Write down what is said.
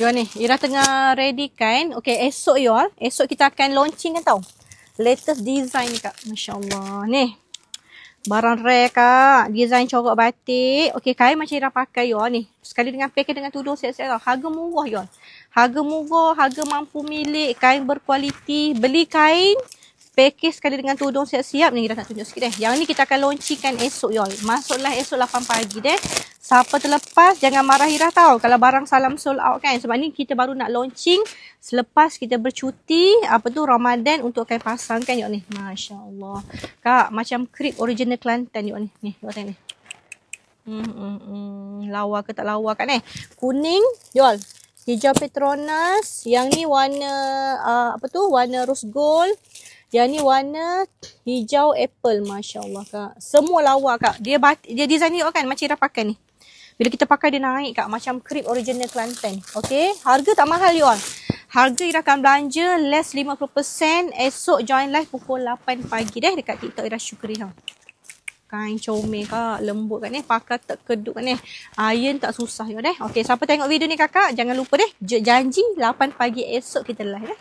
You ni, Ira tengah ready kan. Okay, esok you all. Esok kita akan launching kan tau. Latest design kak. Masya Allah. Ni. Barang rare kak. Design corak batik. Okay, kain macam Ira pakai you all ni. Sekali dengan pakai dengan tudung siap-siap tau. Harga murah you all. Harga murah, harga mampu milik. Kain berkualiti. Beli kain. Package sekali dengan tudung siap-siap. Ni Ira nak tunjuk sikit deh. Yang ni kita akan launchingkan esok you all. Masuklah esok 8 pagi deh. Siapa terlepas, jangan marah Ira tau. Kalau barang salam sold out kan. Sebab ni kita baru nak launching selepas kita bercuti. Apa tu, Ramadan untuk kain pasang kan yuk ni. Masya Allah. Kak, macam krip original Kelantan yuk ni. Ni, yuk tengok ni. Lawa ke tak lawa kat ni. Kuning, yuk. Hijau Petronas. Yang ni warna, apa tu, warna rose gold. Yang ni warna hijau apple. Masya Allah kak. Semua lawa kak. Dia design ni kan macam Ira pakai ni. Bila kita pakai dia naik kak. Macam krip original Kelantan. Okay. Harga tak mahal you all. Harga Ira akan belanja less 50%. Esok join live pukul 8 pagi deh. Dekat TikTok Ira Syukri tau. Kain comel kak. Lembut kat ni. Pakai tak keduk kat ni. Iron tak susah you deh. Okay. Siapa tengok video ni kakak. Jangan lupa deh. Janji 8 pagi esok kita live deh.